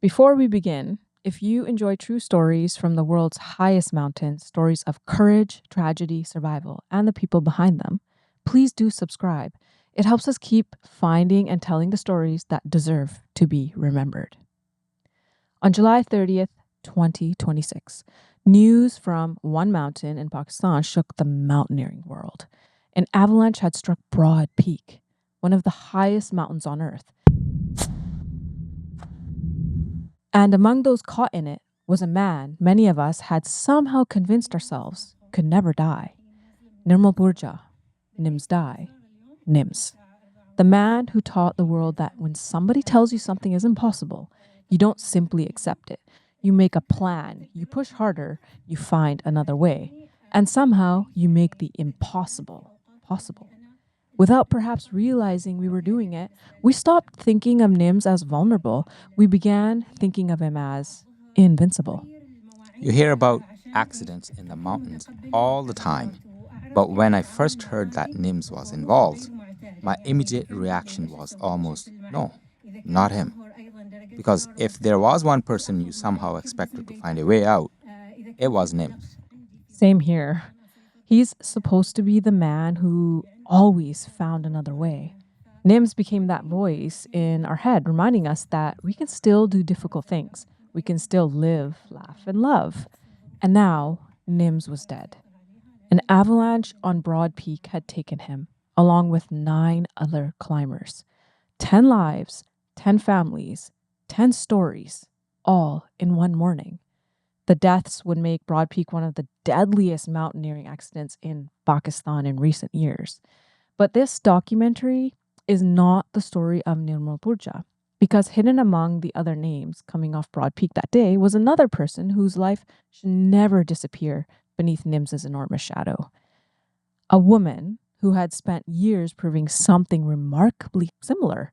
Before we begin, if you enjoy true stories from the world's highest mountains, stories of courage, tragedy, survival, and the people behind them, please do subscribe. It helps us keep finding and telling the stories that deserve to be remembered. On July 30th, 2026, news from one mountain in Pakistan shook the mountaineering world. An avalanche had struck Broad Peak, one of the highest mountains on Earth. And among those caught in it was a man many of us had somehow convinced ourselves could never die. Nirmal Purja, Nimsdai, Nims. The man who taught the world that when somebody tells you something is impossible, you don't simply accept it. You make a plan, you push harder, you find another way, and somehow you make the impossible possible. Without perhaps realizing we were doing it, we stopped thinking of Nims as vulnerable. We began thinking of him as invincible. You hear about accidents in the mountains all the time. But when I first heard that Nims was involved, my immediate reaction was almost, no, not him. Because if there was one person you somehow expected to find a way out, it was Nims. Same here. He's supposed to be the man who always found another way. Nims became that voice in our head, reminding us that we can still do difficult things. We can still live, laugh, and love. And now, Nims was dead. An avalanche on Broad Peak had taken him, along with 9 other climbers. 10 lives, 10 families, 10 stories, all in one morning. The deaths would make Broad Peak one of the deadliest mountaineering accidents in Pakistan in recent years. But this documentary is not the story of Nirmal Purja, because hidden among the other names coming off Broad Peak that day was another person whose life should never disappear beneath Nims's enormous shadow. A woman who had spent years proving something remarkably similar,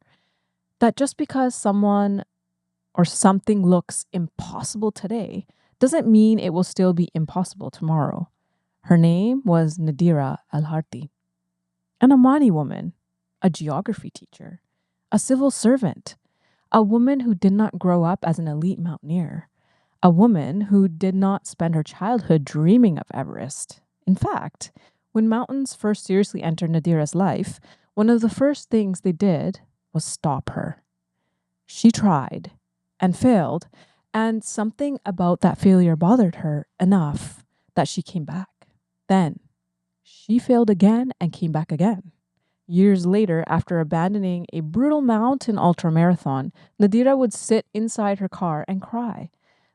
that just because someone or something looks impossible today doesn't mean it will still be impossible tomorrow. Her name was Nadhira Al Harthy, an Omani woman, a geography teacher, a civil servant, a woman who did not grow up as an elite mountaineer, a woman who did not spend her childhood dreaming of Everest. In fact, when mountains first seriously entered Nadhira's life, one of the first things they did was stop her. She tried and failed, and something about that failure bothered her enough that she came back. Then she failed again and came back again. Years later, after abandoning a brutal mountain ultramarathon, Nadhira would sit inside her car and cry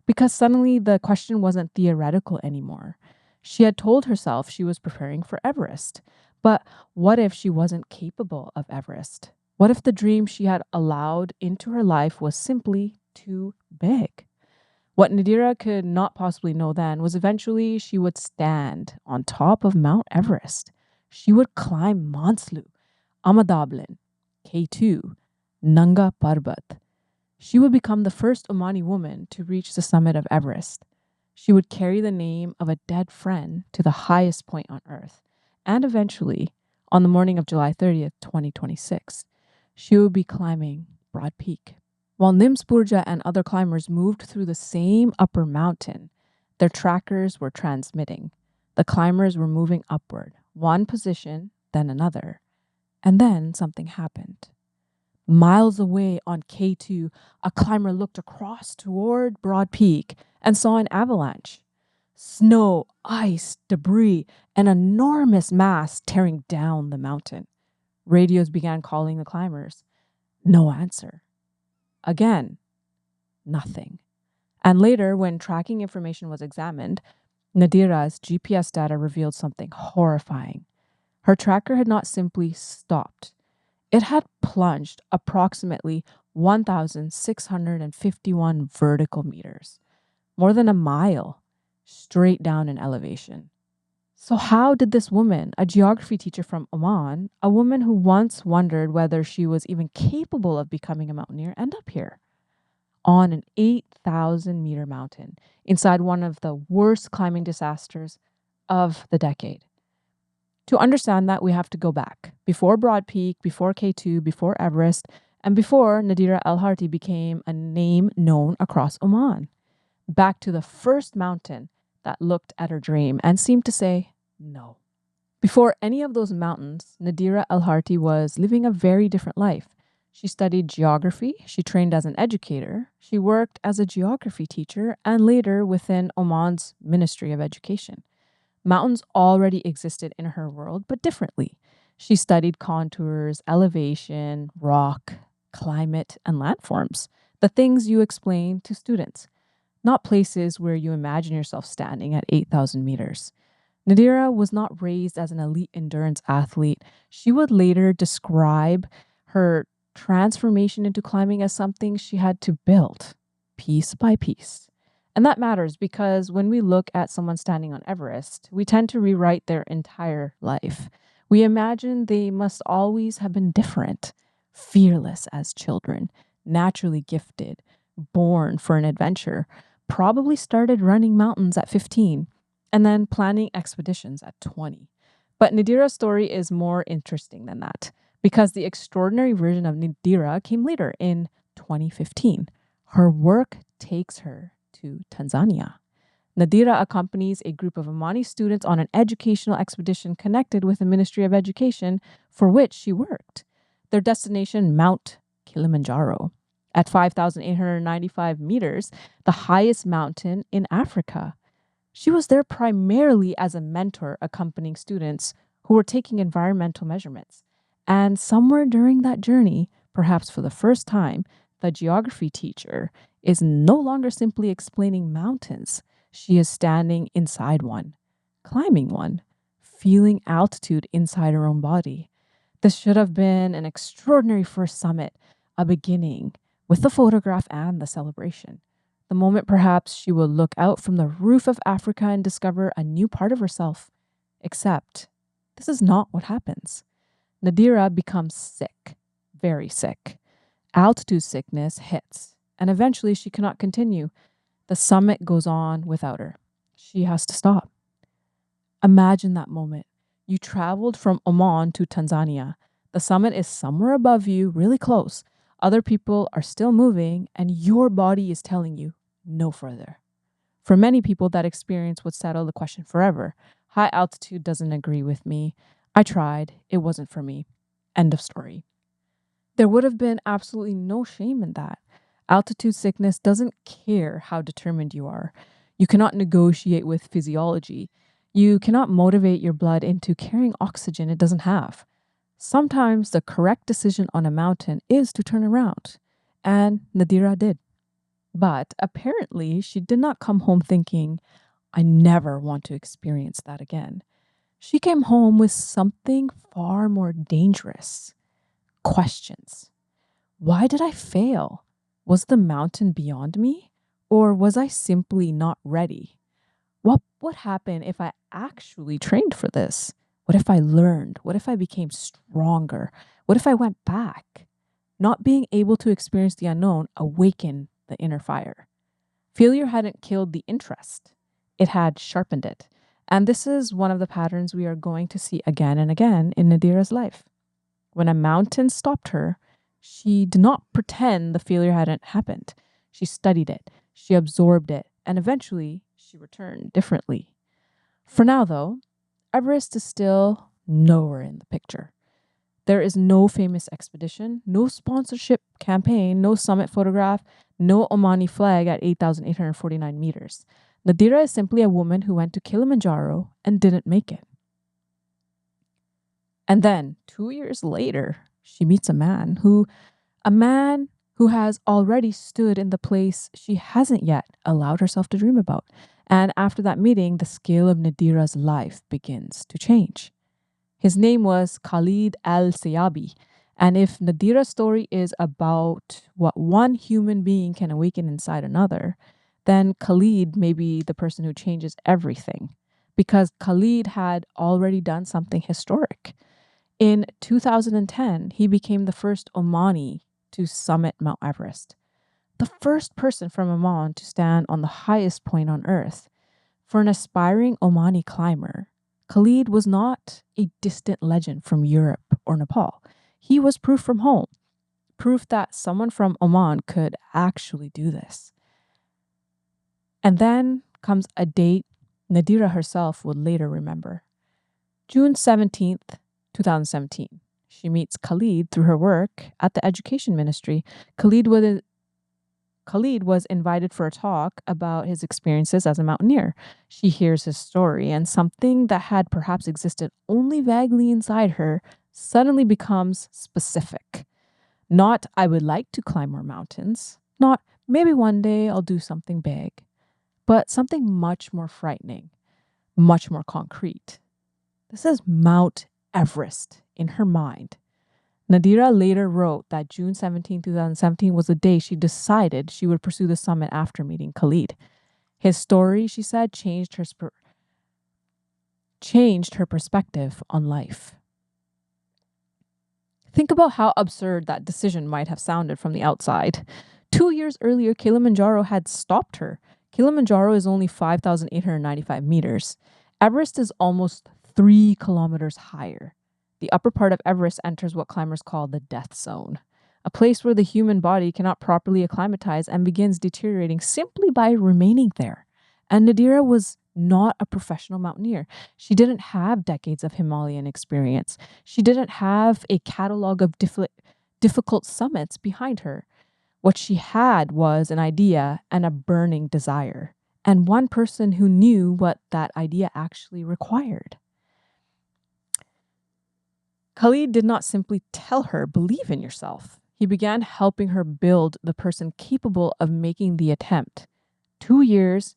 because suddenly the question wasn't theoretical anymore. She had told herself she was preparing for Everest. But what if she wasn't capable of Everest? What if the dream she had allowed into her life was simply too big? What Nadhira could not possibly know then was eventually she would stand on top of Mount Everest. She would climb Manaslu, Ama Dablam, K2, Nanga Parbat. She would become the first Omani woman to reach the summit of Everest. She would carry the name of a dead friend to the highest point on Earth. And eventually, on the morning of July 30th, 2026, she would be climbing Broad Peak. While Nims Purja and other climbers moved through the same upper mountain, their trackers were transmitting. The climbers were moving upward, one position, then another. And then something happened. Miles away on K2, a climber looked across toward Broad Peak and saw an avalanche. Snow, ice, debris, an enormous mass tearing down the mountain. Radios began calling the climbers. No answer. Again, nothing. And later, when tracking information was examined, Nadhira's GPS data revealed something horrifying. Her tracker had not simply stopped. It had plunged approximately 1,651 vertical meters, more than a mile, straight down in elevation. So how did this woman, a geography teacher from Oman, a woman who once wondered whether she was even capable of becoming a mountaineer, end up here? On an 8,000-meter mountain, inside one of the worst climbing disasters of the decade. To understand that, we have to go back. Before Broad Peak, before K2, before Everest, and before Nadhira Al Harthy became a name known across Oman. Back to the first mountain that looked at her dream and seemed to say no. Before any of those mountains, Nadhira Al Harthy was living a very different life. She studied geography, she trained as an educator, she worked as a geography teacher, and later within Oman's Ministry of Education. Mountains already existed in her world, but differently. She studied contours, elevation, rock, climate, and landforms, the things you explain to students, not places where you imagine yourself standing at 8,000 meters. Nadhira was not raised as an elite endurance athlete. She would later describe her transformation into climbing as something she had to build piece by piece. And that matters because when we look at someone standing on Everest, we tend to rewrite their entire life. We imagine they must always have been different, fearless as children, naturally gifted, born for an adventure, probably started running mountains at 15, and then planning expeditions at 20. But Nadhira's story is more interesting than that because the extraordinary version of Nadhira came later in 2015. Her work takes her to Tanzania. Nadhira accompanies a group of Omani students on an educational expedition connected with the Ministry of Education for which she worked. Their destination, Mount Kilimanjaro, at 5,895 meters, the highest mountain in Africa. She was there primarily as a mentor accompanying students who were taking environmental measurements. And somewhere during that journey, perhaps for the first time, the geography teacher is no longer simply explaining mountains. She is standing inside one, climbing one, feeling altitude inside her own body. This should have been an extraordinary first summit, a beginning, with the photograph and the celebration. The moment perhaps she will look out from the roof of Africa and discover a new part of herself. Except, this is not what happens. Nadhira becomes sick, very sick. Altitude sickness hits, and eventually she cannot continue. The summit goes on without her. She has to stop. Imagine that moment. You traveled from Oman to Tanzania. The summit is somewhere above you, really close. Other people are still moving, and your body is telling you no further. For many people, that experience would settle the question forever. High altitude doesn't agree with me. I tried. It wasn't for me. End of story. There would have been absolutely no shame in that. Altitude sickness doesn't care how determined you are. You cannot negotiate with physiology. You cannot motivate your blood into carrying oxygen it doesn't have. Sometimes the correct decision on a mountain is to turn around, and Nadhira did. But apparently, she did not come home thinking, I never want to experience that again. She came home with something far more dangerous. Questions. Why did I fail? Was the mountain beyond me? Or was I simply not ready? What would happen if I actually trained for this? What if I learned? What if I became stronger? What if I went back? Not being able to experience the unknown awakened the inner fire. Failure hadn't killed the interest, it had sharpened it. And this is one of the patterns we are going to see again and again in Nadhira's life. When a mountain stopped her, she did not pretend the failure hadn't happened. She studied it, she absorbed it, and eventually she returned differently. For now, though, Everest is still nowhere in the picture. There is no famous expedition, no sponsorship campaign, no summit photograph, no Omani flag at 8,849 meters. Nadhira is simply a woman who went to Kilimanjaro and didn't make it. And then 2 years later, she meets a man who has already stood in the place she hasn't yet allowed herself to dream about. And after that meeting, the scale of Nadhira's life begins to change. His name was Khalid Al Siyabi. And if Nadhira's story is about what one human being can awaken inside another, then Khalid may be the person who changes everything. Because Khalid had already done something historic. In 2010, he became the first Omani to summit Mount Everest, the first person from Oman to stand on the highest point on Earth. For an aspiring Omani climber, Khalid was not a distant legend from Europe or Nepal. He was proof from home. proof that someone from Oman could actually do this. And then comes a date Nadira herself would later remember. June 17th, 2017. She meets Khalid through her work at the Education Ministry. Khalid was invited for a talk about his experiences as a mountaineer. She hears his story, and something that had perhaps existed only vaguely inside her suddenly becomes specific. Not, I would like to climb more mountains, not, maybe one day I'll do something big, but something much more frightening, much more concrete. This is Mount Everest in her mind. Nadira later wrote that June 17, 2017 was the day she decided she would pursue the summit after meeting Khalid. His story, she said, changed her perspective on life. Think about how absurd that decision might have sounded from the outside. 2 years earlier, Kilimanjaro had stopped her. Kilimanjaro is only 5,895 meters. Everest is almost 3 kilometers higher. The upper part of Everest enters what climbers call the death zone, a place where the human body cannot properly acclimatize and begins deteriorating simply by remaining there. And Nadira was not a professional mountaineer. She didn't have decades of Himalayan experience. She didn't have a catalog of difficult summits behind her. What she had was an idea and a burning desire, and one person who knew what that idea actually required. Khalid did not simply tell her, believe in yourself. He began helping her build the person capable of making the attempt. 2 years,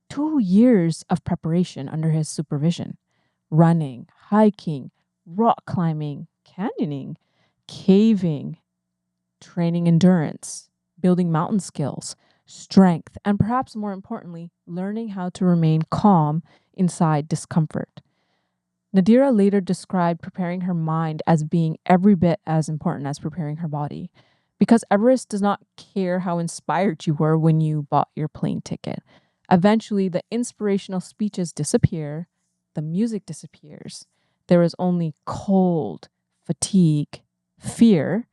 2 years of preparation under his supervision. Running, hiking, rock climbing, canyoning, caving, training endurance, building mountain skills, strength, and perhaps more importantly, learning how to remain calm inside discomfort. Nadira later described preparing her mind as being every bit as important as preparing her body, because Everest does not care how inspired you were when you bought your plane ticket. Eventually, the inspirational speeches disappear, the music disappears. There is only cold, fatigue, fear,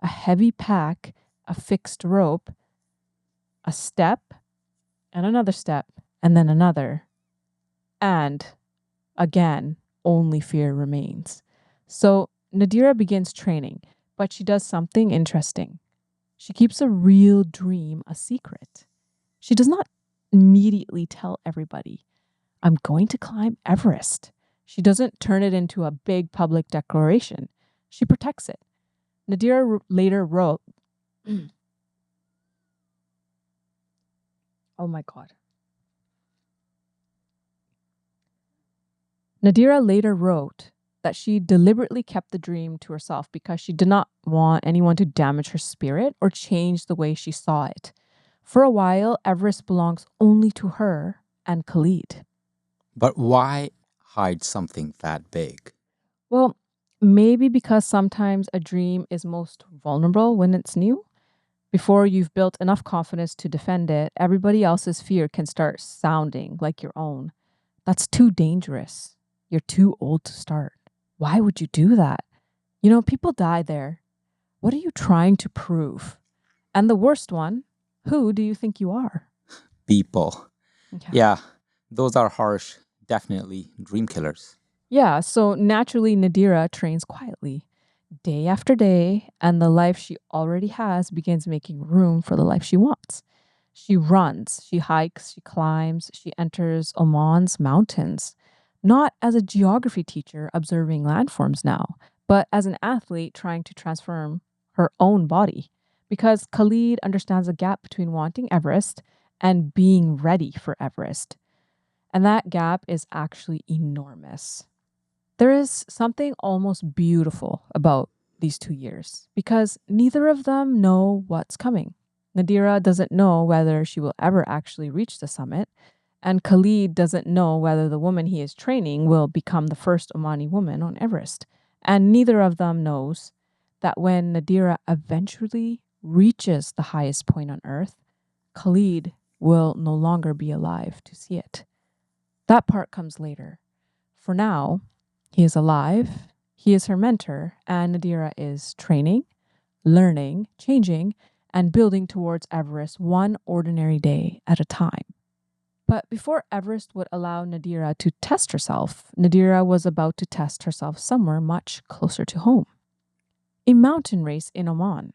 a heavy pack, a fixed rope, a step, and another step, and then another. And again, only fear remains. So Nadira begins training, but she does something interesting. She keeps a real dream a secret. She does not immediately tell everybody, I'm going to climb Everest. She doesn't turn it into a big public declaration. She protects it. Nadira later wrote, oh my God. Nadira later wrote that she deliberately kept the dream to herself because she did not want anyone to damage her spirit or change the way she saw it. For a while, Everest belongs only to her and Khalid. But why hide something that big? Well, maybe because sometimes a dream is most vulnerable when it's new. Before you've built enough confidence to defend it, everybody else's fear can start sounding like your own. That's too dangerous. You're too old to start. Why would you do that? You know, people die there. What are you trying to prove? And the worst one, who do you think you are? People. Okay. Yeah, those are harsh, definitely dream killers. Yeah, so naturally, Nadira trains quietly, day after day, and the life she already has begins making room for the life she wants. She runs, she hikes, she climbs, she enters Oman's mountains, not as a geography teacher observing landforms now, but as an athlete trying to transform her own body. Because Khalid understands the gap between wanting Everest and being ready for Everest. And that gap is actually enormous. There is something almost beautiful about these 2 years because neither of them know what's coming. Nadira doesn't know whether she will ever actually reach the summit, and Khalid doesn't know whether the woman he is training will become the first Omani woman on Everest. And neither of them knows that when Nadira eventually reaches the highest point on Earth, Khalid will no longer be alive to see it. That part comes later. For now, he is alive, he is her mentor, and Nadira is training, learning, changing, and building towards Everest one ordinary day at a time. But before Everest would allow Nadira to test herself, Nadira was about to test herself somewhere much closer to home. A mountain race in Oman,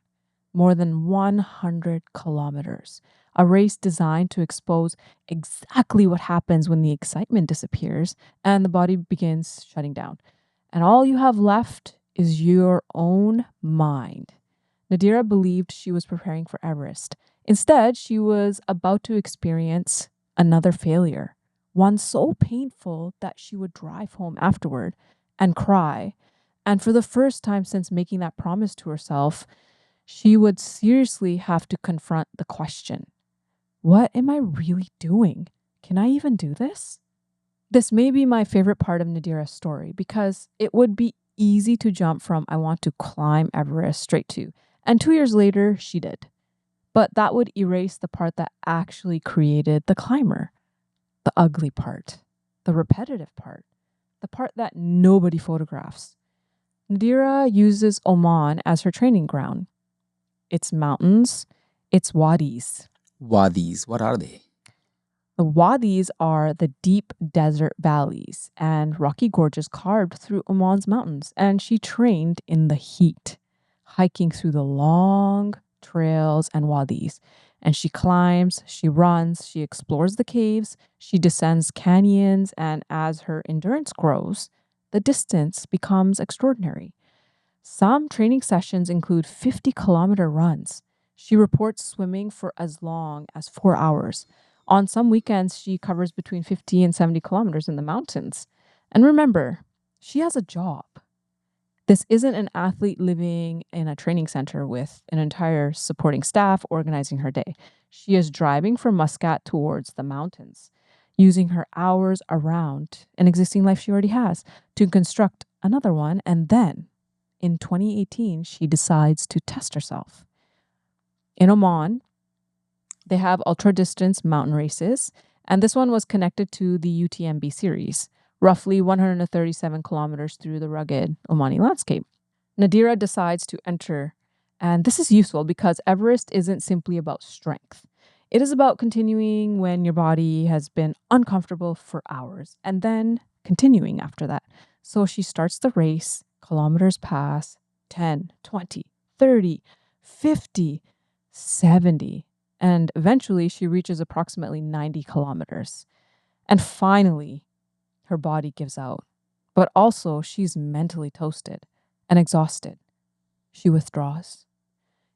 more than 100 kilometers. A race designed to expose exactly what happens when the excitement disappears and the body begins shutting down. And all you have left is your own mind. Nadira believed she was preparing for Everest. Instead, she was about to experience another failure, one so painful that she would drive home afterward and cry. And for the first time since making that promise to herself, she would seriously have to confront the question, what am I really doing? Can I even do this? This may be my favorite part of Nadira's story because it would be easy to jump from I want to climb Everest straight to, and 2 years later, she did. But that would erase the part that actually created the climber, the ugly part, the repetitive part, the part that nobody photographs. Nadira uses Oman as her training ground. Its mountains, its wadis. Wadis, what are they? The wadis are the deep desert valleys and rocky gorges carved through Oman's mountains, and she trained in the heat, hiking through the long trails and wadis. And she climbs, she runs, she explores the caves, she descends canyons, and as her endurance grows, the distance becomes extraordinary. Some training sessions include 50-kilometer runs. She reports swimming for as long as 4 hours. On some weekends, she covers between 50 and 70 kilometers in the mountains. And remember, she has a job. This isn't an athlete living in a training center with an entire supporting staff organizing her day. She is driving from Muscat towards the mountains, using her hours around an existing life she already has to construct another one. And then in 2018, she decides to test herself. In Oman, they have ultra distance mountain races, and this one was connected to the UTMB series, roughly 137 kilometers through the rugged Omani landscape. Nadira decides to enter, and this is useful because Everest isn't simply about strength. It is about continuing when your body has been uncomfortable for hours and then continuing after that. So she starts the race, kilometers pass, 10, 20, 30, 50, 70, and eventually she reaches approximately 90 kilometers. And finally, her body gives out. But also, she's mentally toasted and exhausted. She withdraws.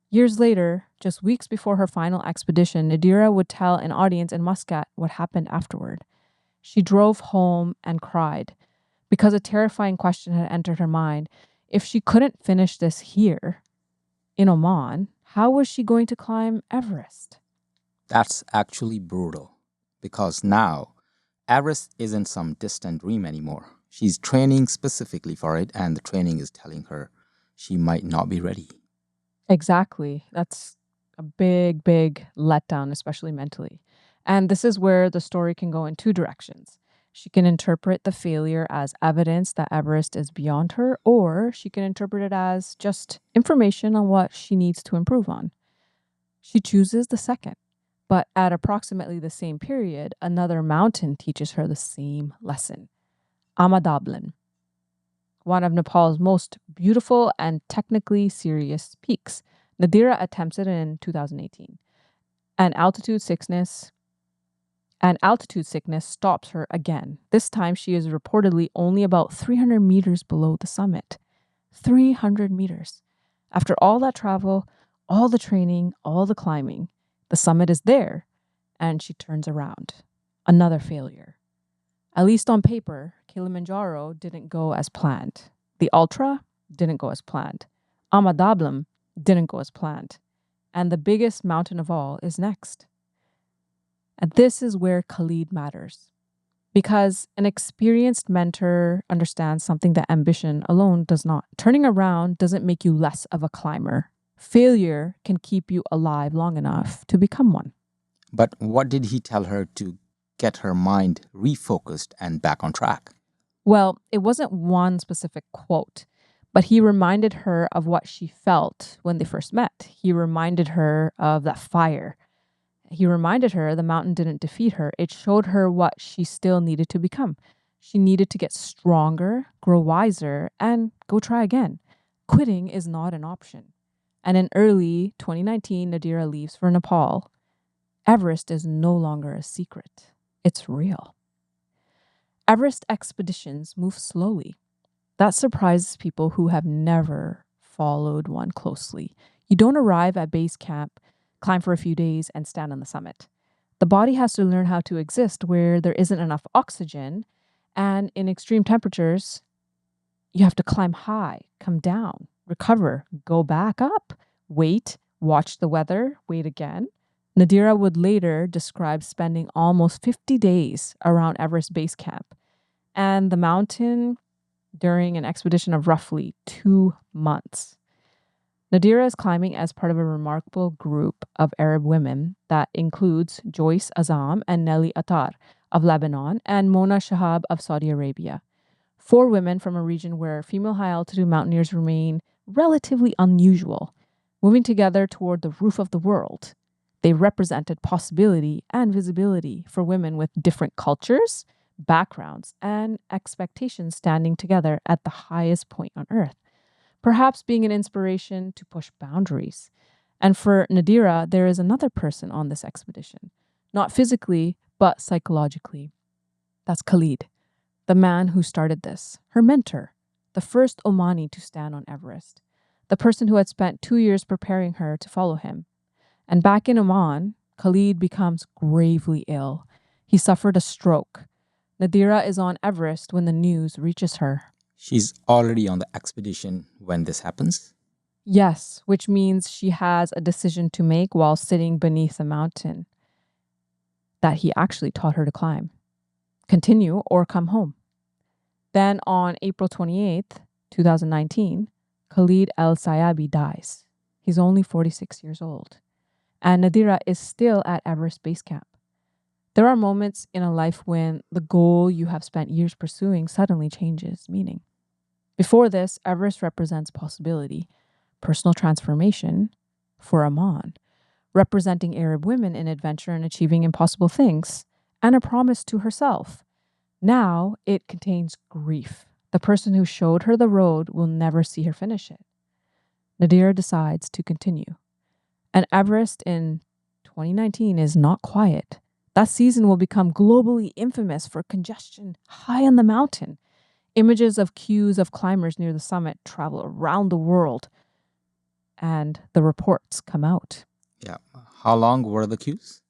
Years later, just weeks before her final expedition, Nadira would tell an audience in Muscat what happened afterward. She drove home and cried because a terrifying question had entered her mind. If she couldn't finish this here, in Oman, how was she going to climb Everest? That's actually brutal because now Everest isn't some distant dream anymore. She's training specifically for it, and the training is telling her she might not be ready. Exactly. That's a big, big letdown, especially mentally. And this is where the story can go in two directions. She can interpret the failure as evidence that Everest is beyond her, or she can interpret it as just information on what she needs to improve on. She chooses the second. But at approximately the same period, another mountain teaches her the same lesson. Ama Dablam, one of Nepal's most beautiful and technically serious peaks. Nadira attempts it in 2018. And altitude sickness stops her again. This time she is reportedly only about 300 meters below the summit. 300 meters. After all that travel, all the training, all the climbing, the summit is there, and she turns around. Another failure. At least on paper, Kilimanjaro didn't go as planned. The Ultra didn't go as planned. Ama Dablam didn't go as planned. And the biggest mountain of all is next. And this is where Khalid matters. Because an experienced mentor understands something that ambition alone does not. Turning around doesn't make you less of a climber. Failure can keep you alive long enough to become one. But what did he tell her to get her mind refocused and back on track? Well, it wasn't one specific quote, But he reminded her of what she felt when they first met. He reminded her of that fire. He reminded her the mountain didn't defeat her. It showed her what she still needed to become. She needed to get stronger, grow wiser, and go try again. Quitting is not an option. And in early 2019, Nadhira leaves for Nepal. Everest is no longer a secret. It's real. Everest expeditions move slowly. That surprises people who have never followed one closely. You don't arrive at base camp, climb for a few days, and stand on the summit. The body has to learn how to exist where there isn't enough oxygen, and in extreme temperatures, you have to climb high, come down, recover, go back up, wait, watch the weather, wait again. Nadhira would later describe spending almost 50 days around Everest Base Camp and the mountain during an expedition of roughly 2 months. Nadhira is climbing as part of a remarkable group of Arab women that includes Joyce Azam and Nelly Attar of Lebanon and Mona Shahab of Saudi Arabia. 4 women from a region where female high altitude mountaineers remain relatively unusual, moving together toward the roof of the world. They represented possibility and visibility for women with different cultures, backgrounds, and expectations standing together at the highest point on earth, perhaps being an inspiration to push boundaries. And for Nadhira, there is another person on this expedition, not physically, but psychologically. That's Khalid, the man who started this, her mentor, the first Omani to stand on Everest, the person who had spent 2 years preparing her to follow him. And back in Oman, Khalid becomes gravely ill. He suffered a stroke. Nadhira is on Everest when the news reaches her. She's already on the expedition when this happens. Yes, which means she has a decision to make while sitting beneath the mountain that he actually taught her to climb. Continue or come home. Then on April 28th, 2019, Khalid Al Siyabi dies. He's only 46 years old. And Nadhira is still at Everest Base Camp. There are moments in a life when the goal you have spent years pursuing suddenly changes meaning. Before this, Everest represents possibility, personal transformation for Aman, representing Arab women in adventure and achieving impossible things, and a promise to herself. Now it contains grief. The person who showed her the road will never see her finish it. Nadhira decides to continue. And Everest in 2019 is not quiet. That season will become globally infamous for congestion high on the mountain. Images of queues of climbers near the summit travel around the world, and the reports come out. Yeah. How long were the queues?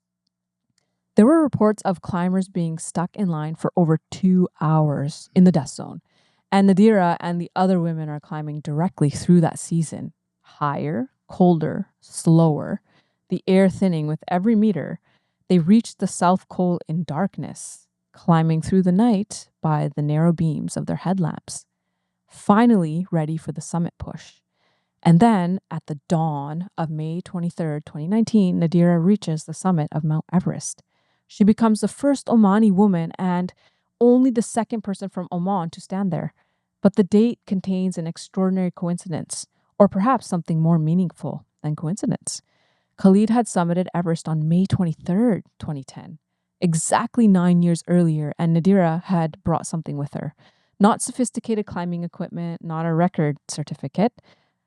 There were reports of climbers being stuck in line for over 2 hours in the death zone. And Nadhira and the other women are climbing directly through that season. Higher, colder, slower, the air thinning with every meter. They reached the South Col in darkness, climbing through the night by the narrow beams of their headlamps. Finally ready for the summit push. And then, at the dawn of May 23rd, 2019, Nadhira reaches the summit of Mount Everest. She becomes the first Omani woman and only the second person from Oman to stand there. But the date contains an extraordinary coincidence, or perhaps something more meaningful than coincidence. Khalid had summited Everest on May 23rd, 2010, exactly 9 years earlier, and Nadhira had brought something with her. Not sophisticated climbing equipment, not a record certificate,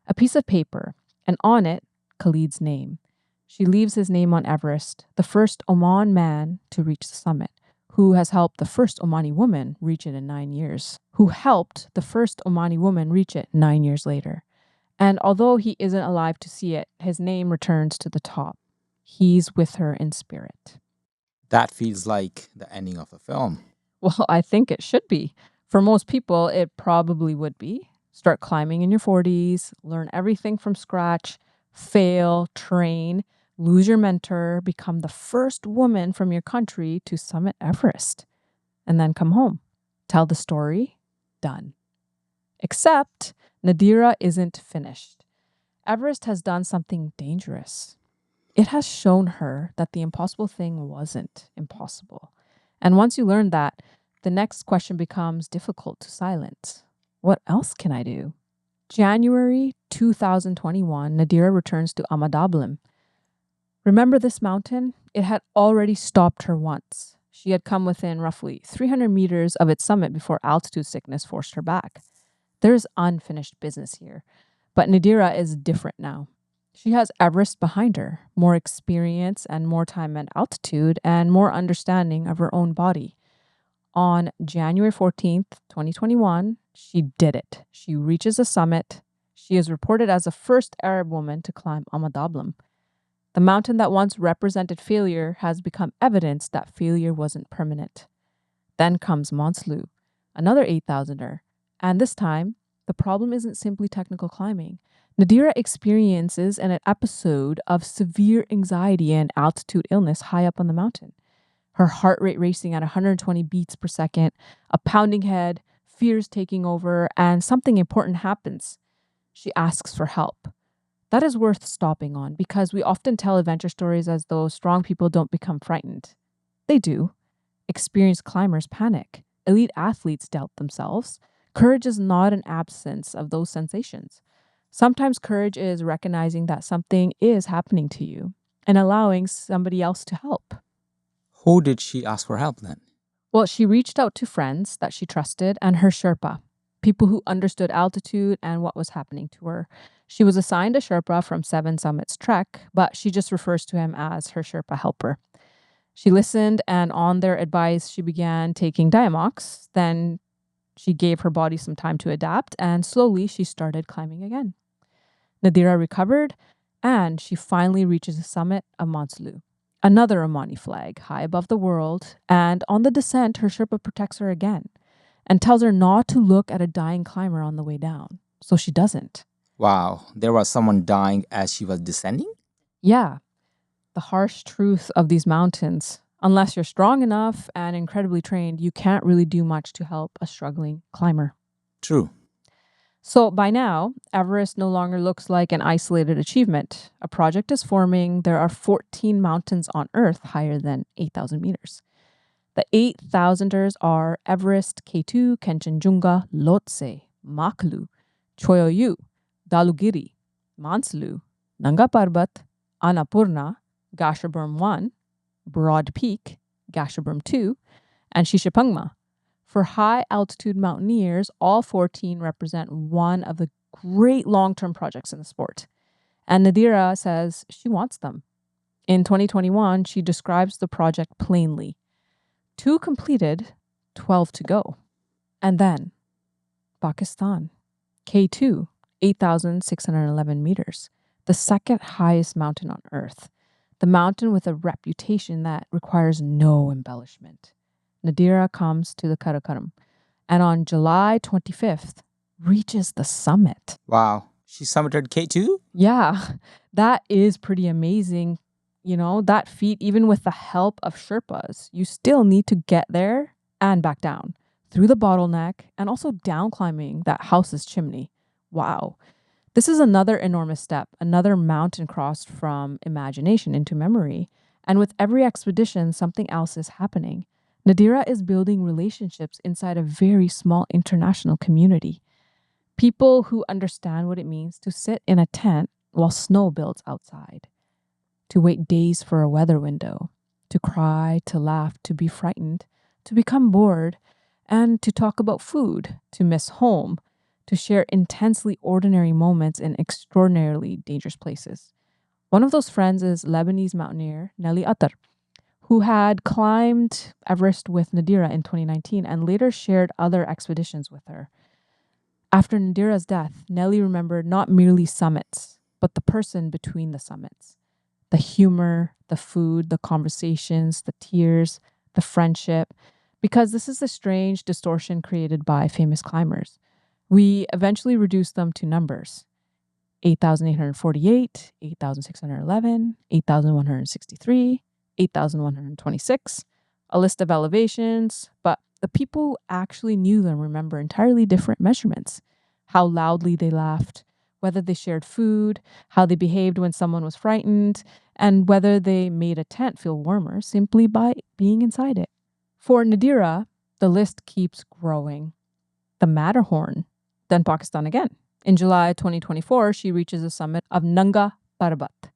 a piece of paper, and on it, Khalid's name. She leaves his name on Everest, the first Oman man to reach the summit, who has helped the first Omani woman reach it in 9 years, who helped the first Omani woman reach it 9 years later. And although he isn't alive to see it, his name returns to the top. He's with her in spirit. That feels like the ending of a film. Well, I think it should be. For most people, it probably would be. Start climbing in your 40s, learn everything from scratch, fail, train, lose your mentor, become the first woman from your country to summit Everest, and then come home. Tell the story, done. Except Nadhira isn't finished. Everest has done something dangerous. It has shown her that the impossible thing wasn't impossible. And once you learn that, the next question becomes difficult to silence. What else can I do? January 2021, Nadira returns to Ama Dablam. Remember this mountain? It had already stopped her once. She had come within roughly 300 meters of its summit before altitude sickness forced her back. There's unfinished business here. But Nadira is different now. She has Everest behind her, more experience and more time at altitude, and more understanding of her own body. On January 14th, 2021, she did it. She reaches the summit. She is reported as the first Arab woman to climb Ama Dablam. The mountain that once represented failure has become evidence that failure wasn't permanent. Then comes Manaslu, another 8,000er. And this time, the problem isn't simply technical climbing. Nadira experiences an episode of severe anxiety and altitude illness high up on the mountain. Her heart rate racing at 120 beats per second, a pounding head, fears taking over, and something important happens. She asks for help. That is worth stopping on because we often tell adventure stories as though strong people don't become frightened. They do. Experienced climbers panic. Elite athletes doubt themselves. Courage is not an absence of those sensations. Sometimes courage is recognizing that something is happening to you and allowing somebody else to help. Who did she ask for help then? Well, she reached out to friends that she trusted and her Sherpa, people who understood altitude and what was happening to her. She was assigned a Sherpa from Seven Summits Trek, but she just refers to him as her Sherpa helper. She listened, and on their advice, she began taking Diamox. Then she gave her body some time to adapt, and slowly she started climbing again. Nadira recovered, and she finally reaches the summit of Manaslu, another Omani flag high above the world, and on the descent, her Sherpa protects her again and tells her not to look at a dying climber on the way down. So she doesn't. Wow, there was someone dying as she was descending? Yeah, the harsh truth of these mountains. Unless you're strong enough and incredibly trained, you can't really do much to help a struggling climber. True. So by now, Everest no longer looks like an isolated achievement. A project is forming. There are 14 mountains on Earth higher than 8,000 meters. The 8,000ers are Everest, K2, Kanchenjunga, Lhotse, Maklu, Choyoyu, Dalugiri, Manaslu, Nanga Parbat, Annapurna, Gasherbrum 1, Broad Peak, Gasherbrum 2, and Shishapangma. For high altitude mountaineers, all 14 represent one of the great long-term projects in the sport. And Nadira says she wants them. In 2021, she describes the project plainly. 2 completed, 12 to go. And then, Pakistan. K2, 8,611 meters, the second highest mountain on Earth. The mountain with a reputation that requires no embellishment. Nadira comes to the Karakoram and on July 25th reaches the summit. Wow, she summited K2? Yeah, that is pretty amazing. You know, that feat, even with the help of Sherpas, you still need to get there and back down through the bottleneck and also down climbing that house's chimney. Wow. This is another enormous step, another mountain crossed from imagination into memory. And with every expedition, something else is happening. Nadira is building relationships inside a very small international community. People who understand what it means to sit in a tent while snow builds outside, to wait days for a weather window, to cry, to laugh, to be frightened, to become bored, and to talk about food, to miss home, to share intensely ordinary moments in extraordinarily dangerous places. One of those friends is Lebanese mountaineer Nelly Attar, who had climbed Everest with Nadira in 2019 and later shared other expeditions with her. After Nadira's death, Nelly remembered not merely summits, but the person between the summits. The humor, the food, the conversations, the tears, the friendship, because this is the strange distortion created by famous climbers. We eventually reduced them to numbers: 8,848, 8,611, 8,163, 8,126, a list of elevations, but the people who actually knew them remember entirely different measurements: how loudly they laughed, whether they shared food, how they behaved when someone was frightened, and whether they made a tent feel warmer simply by being inside it. For Nadira, the list keeps growing. The Matterhorn, then Pakistan again, In July 2024, she reaches the summit of Nanga Parbat,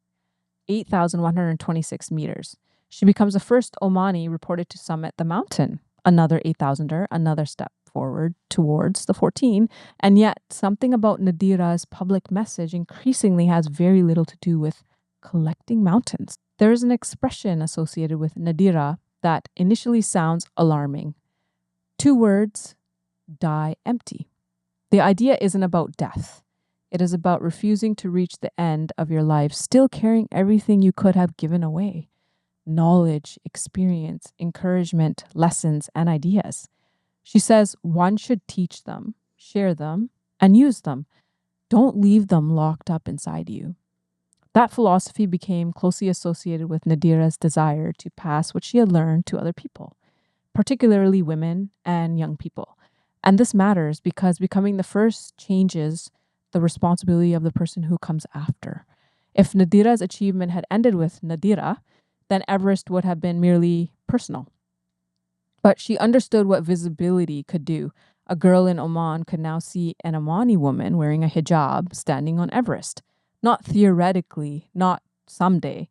8,126 meters. She becomes the first Omani reported to summit the mountain, another 8,000er, another step forward towards the 14. And yet, something about Nadhira's public message increasingly has very little to do with collecting mountains. There is an expression associated with Nadhira that initially sounds alarming. 2 words, die empty. The idea isn't about death. It is about refusing to reach the end of your life, still carrying everything you could have given away. Knowledge, experience, encouragement, lessons, and ideas. She says one should teach them, share them, and use them. Don't leave them locked up inside you. That philosophy became closely associated with Nadhira's desire to pass what she had learned to other people, particularly women and young people. And this matters because becoming the first changes the responsibility of the person who comes after. If Nadhira's achievement had ended with Nadhira, then Everest would have been merely personal. But she understood what visibility could do. A girl in Oman could now see an Omani woman wearing a hijab standing on Everest. Not theoretically, not someday.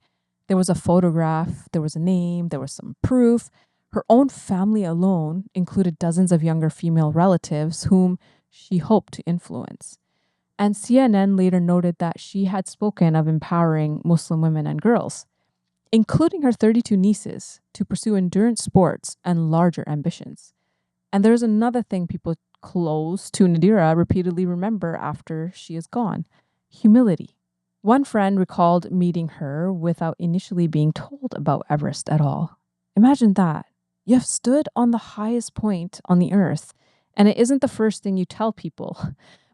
There was a photograph, there was a name, there was some proof. Her own family alone included dozens of younger female relatives whom she hoped to influence. And CNN later noted that she had spoken of empowering Muslim women and girls, including her 32 nieces, to pursue endurance sports and larger ambitions. And there's another thing people close to Nadhira repeatedly remember after she is gone: humility. One friend recalled meeting her without initially being told about Everest at all. Imagine that. You have stood on the highest point on the earth, and it isn't the first thing you tell people.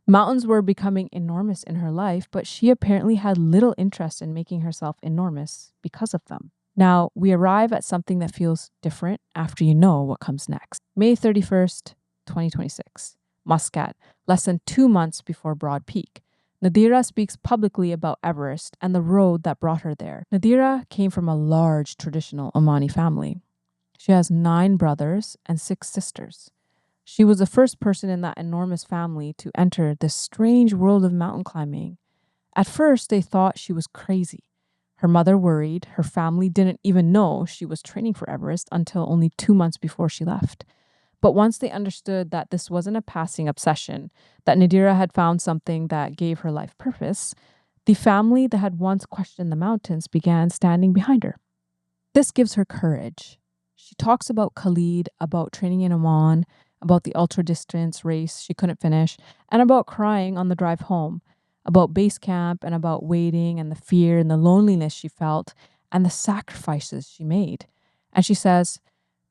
Mountains were becoming enormous in her life, but she apparently had little interest in making herself enormous because of them. Now, we arrive at something that feels different after you know what comes next. May 31st, 2026, Muscat, less than 2 months before Broad Peak. Nadhira speaks publicly about Everest and the road that brought her there. Nadhira came from a large traditional Omani family. She has 9 brothers and 6 sisters. She was the first person in that enormous family to enter this strange world of mountain climbing. At first, they thought she was crazy. Her mother worried. Her family didn't even know she was training for Everest until only 2 months before she left. But once they understood that this wasn't a passing obsession, that Nadhira had found something that gave her life purpose, the family that had once questioned the mountains began standing behind her. This gives her courage. She talks about Khalid, about training in Oman, about the ultra-distance race she couldn't finish, and about crying on the drive home, about base camp and about waiting and the fear and the loneliness she felt and the sacrifices she made. And she says,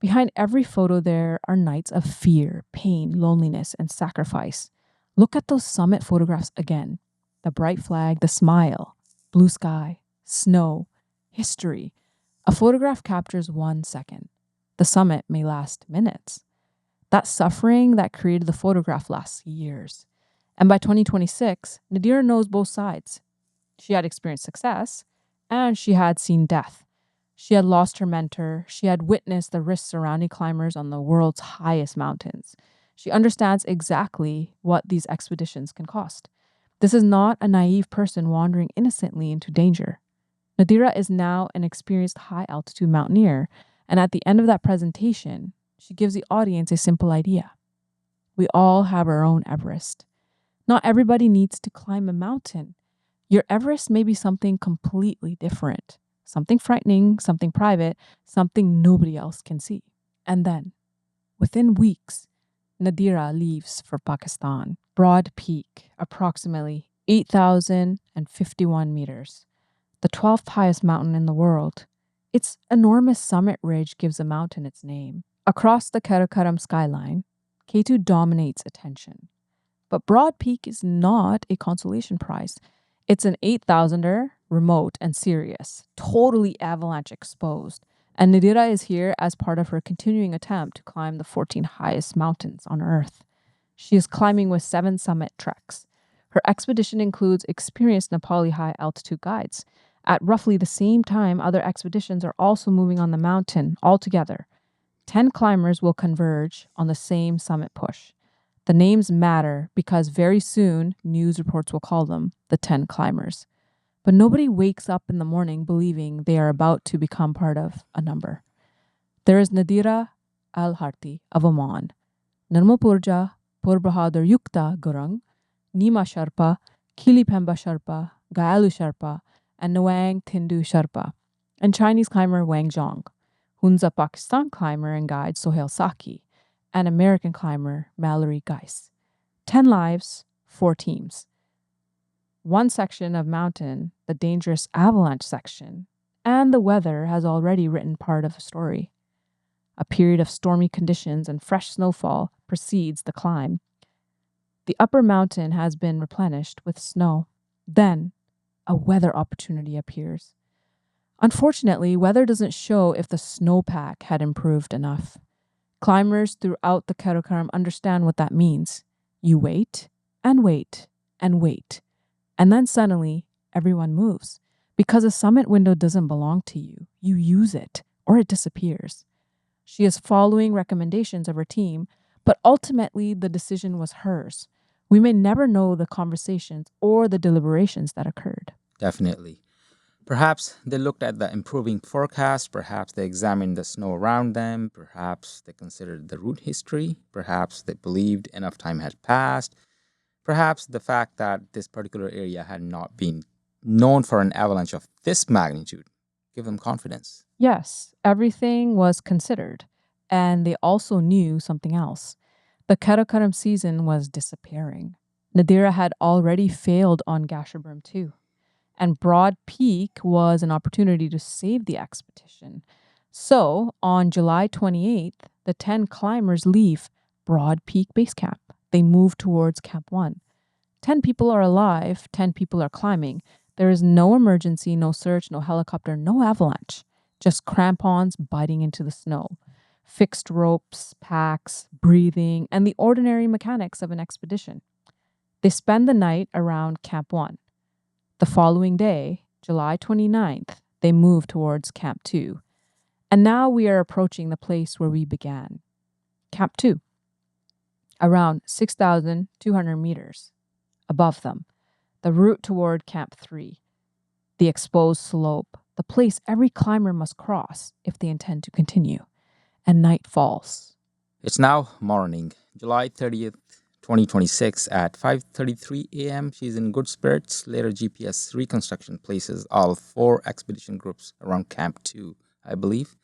behind every photo there are nights of fear, pain, loneliness, and sacrifice. Look at those summit photographs again. The bright flag, the smile, blue sky, snow, history. A photograph captures 1 second. The summit may last minutes. That suffering that created the photograph lasts years. And by 2026, Nadhira knows both sides. She had experienced success, and she had seen death. She had lost her mentor. She had witnessed the risks surrounding climbers on the world's highest mountains. She understands exactly what these expeditions can cost. This is not a naive person wandering innocently into danger. Nadhira is now an experienced high-altitude mountaineer, and at the end of that presentation, she gives the audience a simple idea. We all have our own Everest. Not everybody needs to climb a mountain. Your Everest may be something completely different, something frightening, something private, something nobody else can see. And then, within weeks, Nadhira leaves for Pakistan. Broad Peak, approximately 8,051 meters, the 12th highest mountain in the world. Its enormous summit ridge gives the mountain its name. Across the Karakoram skyline, K2 dominates attention. But Broad Peak is not a consolation prize. It's an 8,000er, remote and serious, totally avalanche exposed. And Nadhira is here as part of her continuing attempt to climb the 14 highest mountains on Earth. She is climbing with 7 summit treks. Her expedition includes experienced Nepali high-altitude guides. At roughly the same time, other expeditions are also moving on the mountain altogether. 10 climbers will converge on the same summit push. The names matter because very soon news reports will call them the 10 climbers. But nobody wakes up in the morning believing they are about to become part of a number. There is Nadhira Al Harthy of Oman, Nirmal Purja, Purbahadur Yukta Gurung, Nima Sharpa, Kilipemba Sharpa, Gayalu Sharpa, and Nwang Tindu Sharpa, and Chinese climber Wang Zhong, Hunza Pakistan climber and guide Sohail Saki, and American climber Mallory Geis. 10 lives, 4 teams. One section of mountain, the dangerous avalanche section, and the weather has already written part of the story. A period of stormy conditions and fresh snowfall precedes the climb. The upper mountain has been replenished with snow. Then, a weather opportunity appears. Unfortunately, weather doesn't show if the snowpack had improved enough. Climbers throughout the Karakoram understand what that means. You wait, and wait, and wait. And then suddenly, everyone moves. Because a summit window doesn't belong to you. You use it, or it disappears. She is following recommendations of her team, but ultimately the decision was hers. We may never know the conversations or the deliberations that occurred. Definitely. Perhaps they looked at the improving forecast, perhaps they examined the snow around them, perhaps they considered the route history, perhaps they believed enough time had passed, perhaps the fact that this particular area had not been known for an avalanche of this magnitude gave them confidence. Yes, everything was considered, and they also knew something else. The Karakoram season was disappearing. Nadira had already failed on Gasherbrum too, and Broad Peak was an opportunity to save the expedition. So, on July 28th, the 10 climbers leave Broad Peak Base Camp. They move towards Camp 1. 10 people are alive, 10 people are climbing. There is no emergency, no search, no helicopter, no avalanche. Just crampons biting into the snow, fixed ropes, packs, breathing, and the ordinary mechanics of an expedition. They spend the night around Camp 1. The following day, July 29th, they move towards Camp 2. And now we are approaching the place where we began. Camp 2, around 6,200 meters above them. The route toward Camp 3, the exposed slope, the place every climber must cross if they intend to continue. And night falls. It's now morning, July 30th, 2026 at 5:33 a.m. She's in good spirits. Later GPS reconstruction places all 4 expedition groups around Camp 2, I believe.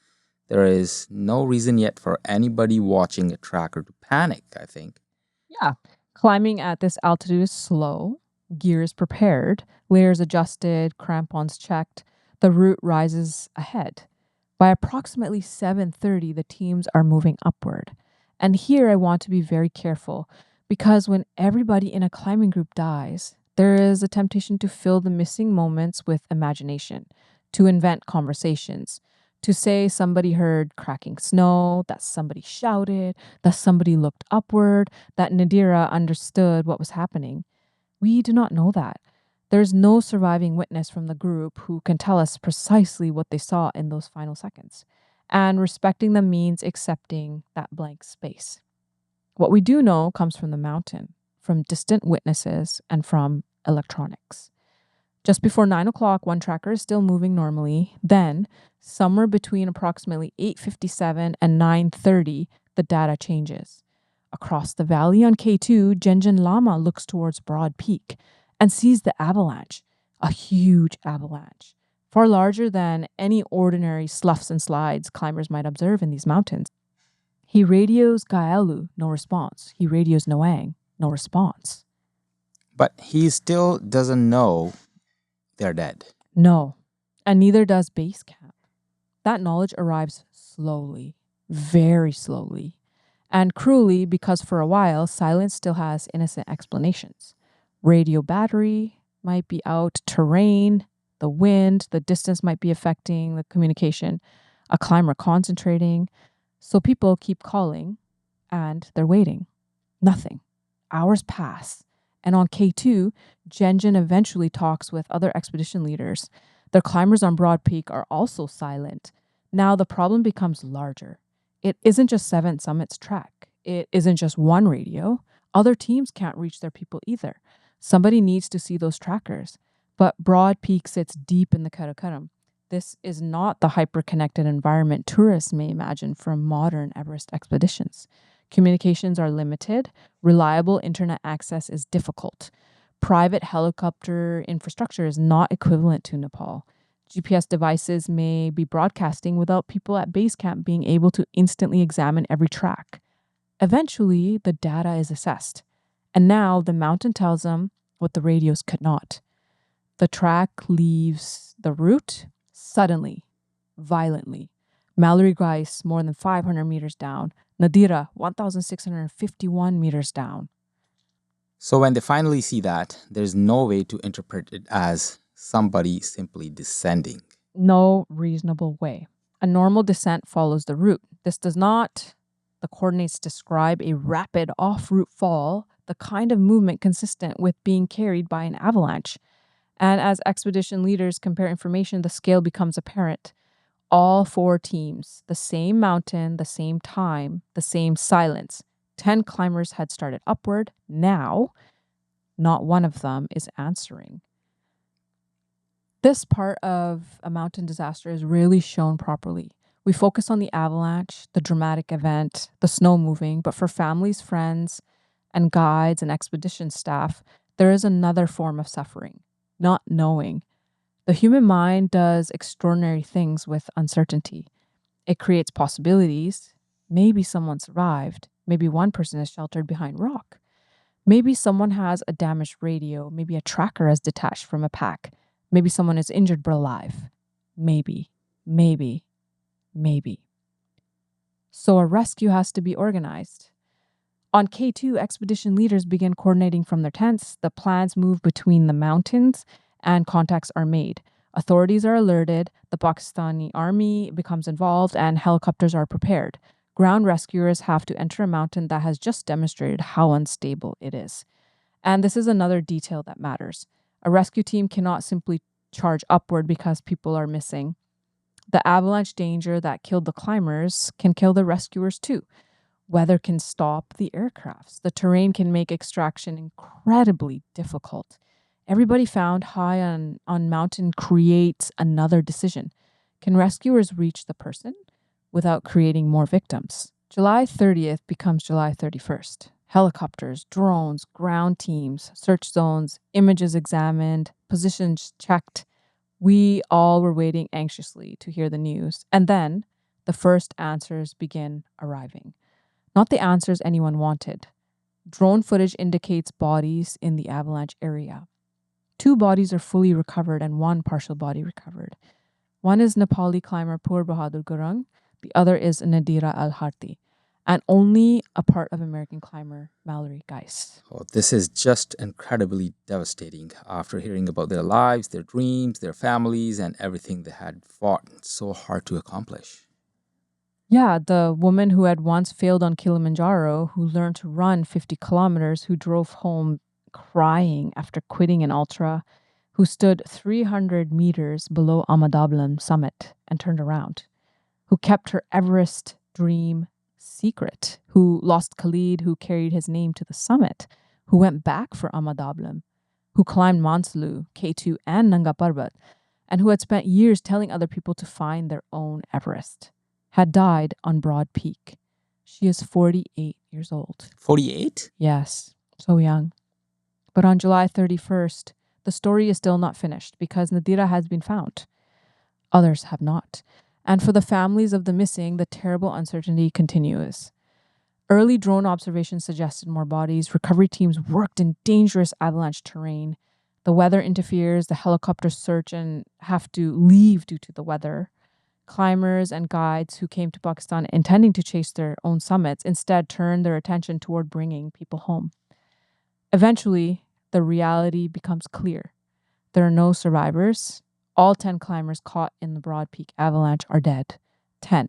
There is no reason yet for anybody watching a tracker to panic, I think. Yeah. Climbing at this altitude is slow, gears prepared, layers adjusted, crampons checked. The route rises ahead. By approximately 7:30, the teams are moving upward. And here I want to be very careful because when everybody in a climbing group dies, there is a temptation to fill the missing moments with imagination, to invent conversations, to say somebody heard cracking snow, that somebody shouted, that somebody looked upward, that Nadira understood what was happening. We do not know that. There's no surviving witness from the group who can tell us precisely what they saw in those final seconds. And respecting them means accepting that blank space. What we do know comes from the mountain, from distant witnesses, and from electronics. Just before 9 o'clock, one tracker is still moving normally. Then, somewhere between approximately 8:57 and 9:30, the data changes. Across the valley on K2, Genjin Lama looks towards Broad Peak and sees the avalanche, a huge avalanche, far larger than any ordinary sloughs and slides climbers might observe in these mountains. He radios Gaelu, no response. He radios Noang, no response. But he still doesn't know they're dead. No, and neither does base camp. That knowledge arrives slowly, very slowly, and cruelly because for a while, silence still has innocent explanations. Radio battery might be out, terrain, the wind, the distance might be affecting the communication, a climber concentrating. So people keep calling and they're waiting. Nothing. Hours pass. And on K2, Genjin eventually talks with other expedition leaders. Their climbers on Broad Peak are also silent. Now the problem becomes larger. It isn't just Seven Summits track. It isn't just one radio. Other teams can't reach their people either. Somebody needs to see those trackers. But Broad Peak sits deep in the Karakoram. This is not the hyper-connected environment tourists may imagine from modern Everest expeditions. Communications are limited. Reliable internet access is difficult. Private helicopter infrastructure is not equivalent to Nepal. GPS devices may be broadcasting without people at base camp being able to instantly examine every track. Eventually, the data is assessed. And now the mountain tells them what the radios could not. The track leaves the route suddenly, violently. Mallory Grice, more than 500 meters down. Nadhira, 1,651 meters down. So when they finally see that, there's no way to interpret it as somebody simply descending. No reasonable way. A normal descent follows the route. This does not, the coordinates describe a rapid off-route fall, the kind of movement consistent with being carried by an avalanche. And as expedition leaders compare information, the scale becomes apparent. All 4 teams, the same mountain, the same time, the same silence. 10 climbers had started upward. Now, not one of them is answering. This part of a mountain disaster is rarely shown properly. We focus on the avalanche, the dramatic event, the snow moving, but for families, friends, and guides and expedition staff, there is another form of suffering, not knowing. The human mind does extraordinary things with uncertainty. It creates possibilities. Maybe someone survived. Maybe one person is sheltered behind rock. Maybe someone has a damaged radio. Maybe a tracker is detached from a pack. Maybe someone is injured but alive. Maybe. So a rescue has to be organized. On K2, expedition leaders begin coordinating from their tents. The plans move between the mountains and contacts are made. Authorities are alerted, the Pakistani army becomes involved, and helicopters are prepared. Ground rescuers have to enter a mountain that has just demonstrated how unstable it is. And this is another detail that matters. A rescue team cannot simply charge upward because people are missing. The avalanche danger that killed the climbers can kill the rescuers too. Weather can stop the aircrafts. The terrain can make extraction incredibly difficult. Everybody found high on mountain creates another decision. Can rescuers reach the person without creating more victims? July 30th becomes July 31st. Helicopters, drones, ground teams, search zones, images examined, positions checked. We all were waiting anxiously to hear the news. And then the first answers begin arriving. Not the answers anyone wanted. Drone footage indicates bodies in the avalanche area. 2 bodies are fully recovered and 1 partial body recovered. One is Nepali climber Pur Bahadur Gurung. The other is Nadhira Al Harthy. And only a part of American climber Mallory Grice. Oh, this is just incredibly devastating after hearing about their lives, their dreams, their families, and everything they had fought so hard to accomplish. Yeah, the woman who had once failed on Kilimanjaro, who learned to run 50 kilometers, who drove home crying after quitting an ultra, who stood 300 meters below Ama Dablam summit and turned around, who kept her Everest dream secret, who lost Khalid, who carried his name to the summit, who went back for Ama Dablam, who climbed Manaslu, K2 and Nanga Parbat, and who had spent years telling other people to find their own Everest, had died on Broad Peak. She is 48 years old. 48? Yes, so young. But on July 31st, the story is still not finished because Nadhira has been found. Others have not. And for the families of the missing, the terrible uncertainty continues. Early drone observations suggested more bodies. Recovery teams worked in dangerous avalanche terrain. The weather interferes. The helicopters search and have to leave due to the weather. Climbers and guides who came to Pakistan intending to chase their own summits instead turned their attention toward bringing people home. Eventually, the reality becomes clear. There are no survivors. All 10 climbers caught in the Broad Peak Avalanche are dead. 10.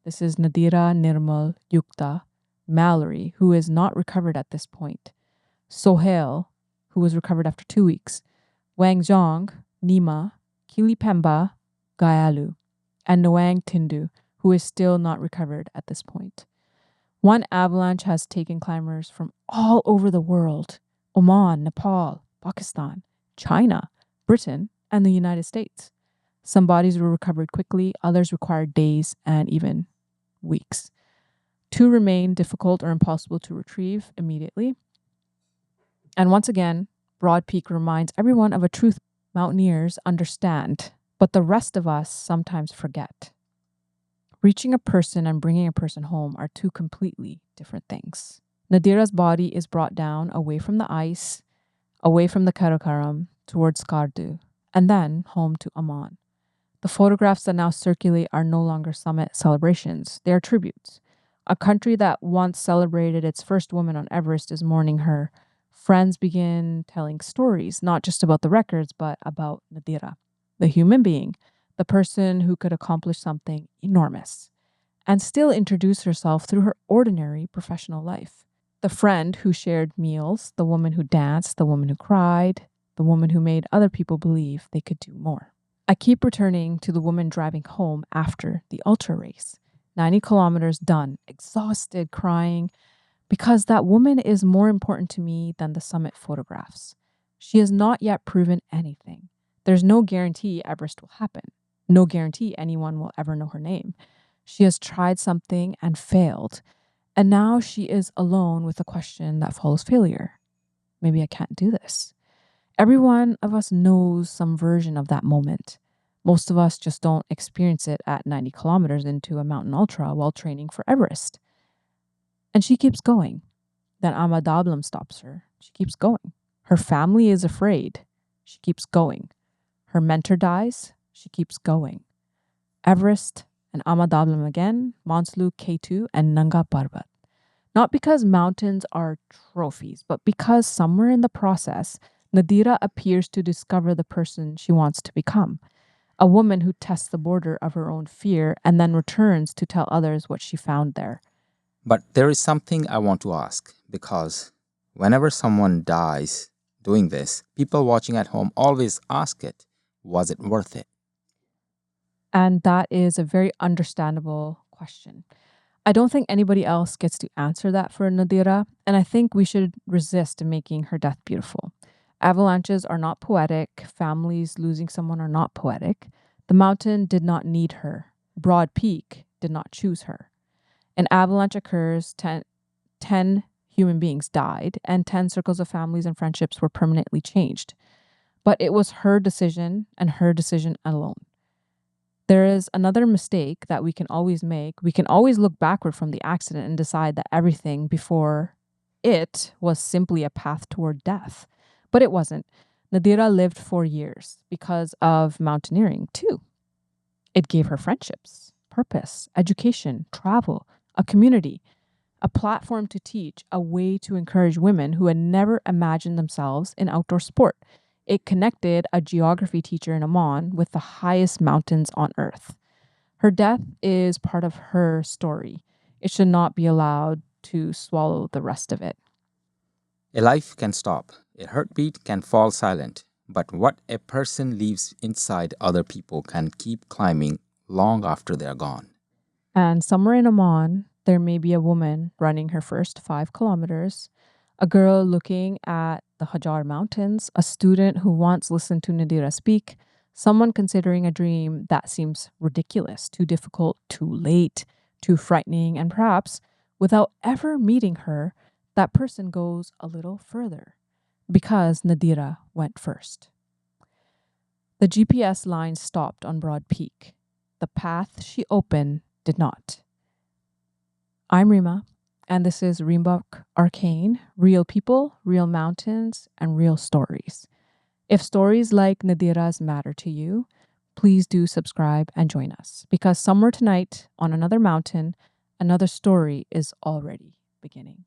This is Nadhira, Nirmal, Yukta, Mallory, who is not recovered at this point, Sohail, who was recovered after 2 weeks, Wang Zhong, Nima, Kili Pemba, Gayalu, and Noang Tindu, who is still not recovered at this point. One avalanche has taken climbers from all over the world: Oman, Nepal, Pakistan, China, Britain, and the United States. Some bodies were recovered quickly, others required days and even weeks. Two remain difficult or impossible to retrieve immediately. And once again, Broad Peak reminds everyone of a truth mountaineers understand, but the rest of us sometimes forget. Reaching a person and bringing a person home are two completely different things. Nadira's body is brought down away from the ice, away from the Karakoram, towards Skardu, and then home to Oman. The photographs that now circulate are no longer summit celebrations, they are tributes. A country that once celebrated its first woman on Everest is mourning her. Friends begin telling stories, not just about the records, but about Nadira, the human being, the person who could accomplish something enormous and still introduce herself through her ordinary professional life. The friend who shared meals, the woman who danced, the woman who cried, the woman who made other people believe they could do more. I keep returning to the woman driving home after the ultra race. 90 kilometers done, exhausted, crying, because that woman is more important to me than the summit photographs. She has not yet proven anything. There's no guarantee Everest will happen. No guarantee anyone will ever know her name. She has tried something and failed. And now she is alone with a question that follows failure. Maybe I can't do this. Every one of us knows some version of that moment. Most of us just don't experience it at 90 kilometers into a mountain ultra while training for Everest. And she keeps going. Then Ama Dablam stops her. She keeps going. Her family is afraid. She keeps going. Her mentor dies. She keeps going. Everest and Ama Dablam again, Manaslu, K2 and Nanga Parbat. Not because mountains are trophies, but because somewhere in the process, Nadira appears to discover the person she wants to become. A woman who tests the border of her own fear and then returns to tell others what she found there. But there is something I want to ask, because whenever someone dies doing this, people watching at home always ask it, was it worth it? And that is a very understandable question. I don't think anybody else gets to answer that for Nadira, and I think we should resist making her death beautiful. Avalanches are not poetic. Families losing someone are not poetic. The mountain did not need her. Broad Peak did not choose her. An avalanche occurs, 10 human beings died, and 10 circles of families and friendships were permanently changed. But it was her decision and her decision alone. There is another mistake that we can always make. We can always look backward from the accident and decide that everything before it was simply a path toward death. But it wasn't. Nadira lived for years because of mountaineering too. It gave her friendships, purpose, education, travel, a community, a platform to teach, a way to encourage women who had never imagined themselves in outdoor sport. It connected a geography teacher in Oman with the highest mountains on earth. Her death is part of her story. It should not be allowed to swallow the rest of it. A life can stop, a heartbeat can fall silent, but what a person leaves inside other people can keep climbing long after they're gone. And somewhere in Oman, there may be a woman running her first 5 kilometers, a girl looking at the Hajar Mountains, a student who once listened to Nadira speak, someone considering a dream that seems ridiculous, too difficult, too late, too frightening, and perhaps without ever meeting her, that person goes a little further because Nadira went first. The GPS line stopped on Broad Peak. The path she opened did not. I'm Rima, and this is Reembok Arcane, real people, real mountains, and real stories. If stories like Nadira's matter to you, please do subscribe and join us, because somewhere tonight on another mountain, another story is already beginning.